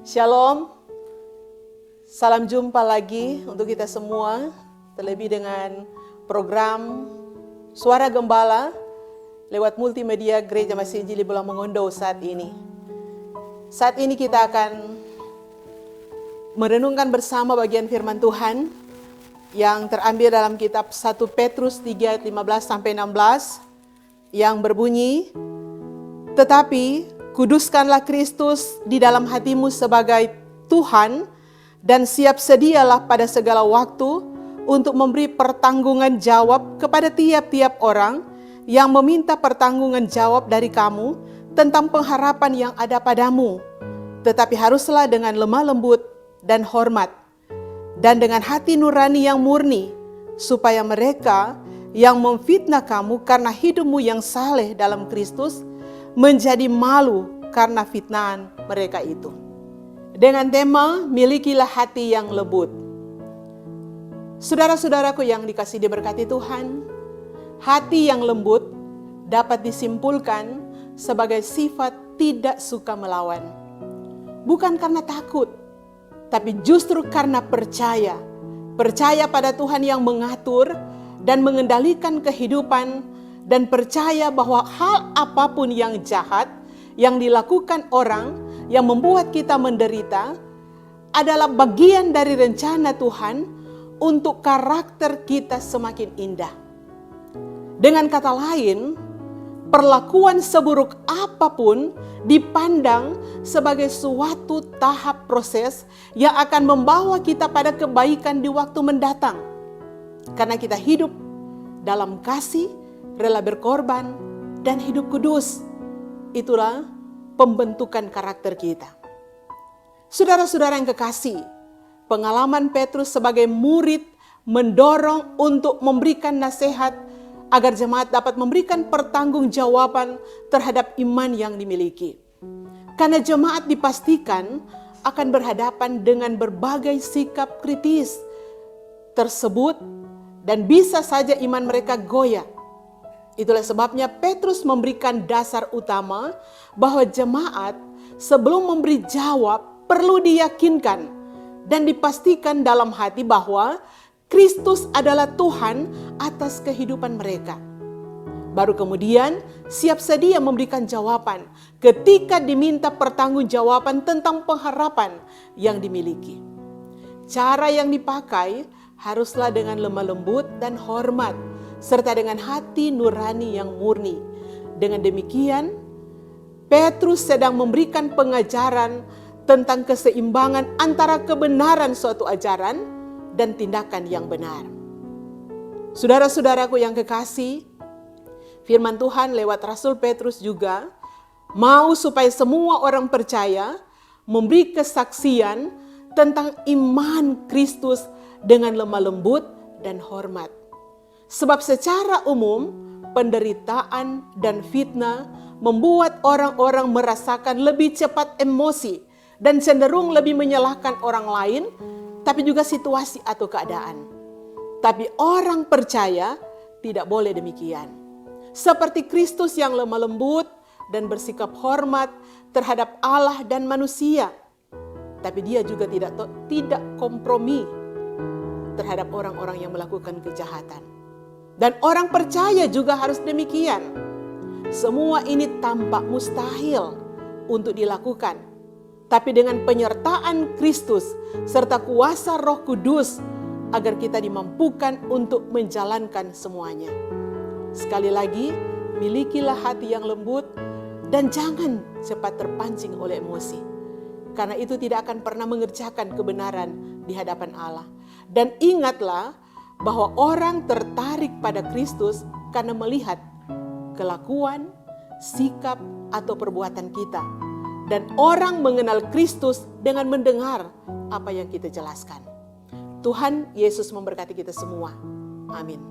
Shalom, salam jumpa lagi untuk kita semua, terlebih dengan program Suara Gembala lewat multimedia Gereja Masih Injili Bolang Mongondo saat ini. Saat ini kita akan merenungkan bersama bagian firman Tuhan yang terambil dalam kitab 1 Petrus 3 ayat 15-16 yang berbunyi, "Tetapi kuduskanlah Kristus di dalam hatimu sebagai Tuhan dan siap sedialah pada segala waktu untuk memberi pertanggungan jawab kepada tiap-tiap orang yang meminta pertanggungan jawab dari kamu tentang pengharapan yang ada padamu. Tetapi haruslah dengan lemah lembut dan hormat dan dengan hati nurani yang murni, supaya mereka yang memfitnah kamu karena hidupmu yang saleh dalam Kristus menjadi malu karena fitnahan mereka itu." Dengan tema milikilah hati yang lembut. Saudara-saudaraku yang dikasihi diberkati Tuhan, hati yang lembut dapat disimpulkan sebagai sifat tidak suka melawan. Bukan karena takut, tapi justru karena percaya. Percaya pada Tuhan yang mengatur dan mengendalikan kehidupan, dan percaya bahwa hal apapun yang jahat yang dilakukan orang yang membuat kita menderita adalah bagian dari rencana Tuhan untuk karakter kita semakin indah. Dengan kata lain, perlakuan seburuk apapun dipandang sebagai suatu tahap proses yang akan membawa kita pada kebaikan di waktu mendatang. Karena kita hidup dalam kasih, rela berkorban, dan hidup kudus. Itulah pembentukan karakter kita. Saudara-saudara yang kekasih, pengalaman Petrus sebagai murid mendorong untuk memberikan nasihat agar jemaat dapat memberikan pertanggungjawaban terhadap iman yang dimiliki. Karena jemaat dipastikan akan berhadapan dengan berbagai sikap kritis tersebut dan bisa saja iman mereka goyah. Itulah sebabnya Petrus memberikan dasar utama bahwa jemaat sebelum memberi jawab perlu diyakinkan dan dipastikan dalam hati bahwa Kristus adalah Tuhan atas kehidupan mereka. Baru kemudian siap sedia memberikan jawaban ketika diminta pertanggungjawaban tentang pengharapan yang dimiliki. Cara yang dipakai haruslah dengan lemah lembut dan hormat, serta dengan hati nurani yang murni. Dengan demikian, Petrus sedang memberikan pengajaran tentang keseimbangan antara kebenaran suatu ajaran dan tindakan yang benar. Saudara-saudaraku yang kekasih, firman Tuhan lewat Rasul Petrus juga mau supaya semua orang percaya memberi kesaksian tentang iman Kristus dengan lemah lembut dan hormat. Sebab secara umum, penderitaan dan fitnah membuat orang-orang merasakan lebih cepat emosi dan cenderung lebih menyalahkan orang lain, tapi juga situasi atau keadaan. Tapi orang percaya tidak boleh demikian. Seperti Kristus yang lemah lembut dan bersikap hormat terhadap Allah dan manusia, tapi dia juga tidak kompromi terhadap orang-orang yang melakukan kejahatan. Dan orang percaya juga harus demikian. Semua ini tampak mustahil untuk dilakukan. Tapi dengan penyertaan Kristus serta kuasa Roh Kudus agar kita dimampukan untuk menjalankan semuanya. Sekali lagi, milikilah hati yang lembut dan jangan cepat terpancing oleh emosi. Karena itu tidak akan pernah mengerjakan kebenaran di hadapan Allah. Dan ingatlah bahwa orang tertarik pada Kristus karena melihat kelakuan, sikap, atau perbuatan kita. Dan orang mengenal Kristus dengan mendengar apa yang kita jelaskan. Tuhan Yesus memberkati kita semua. Amin.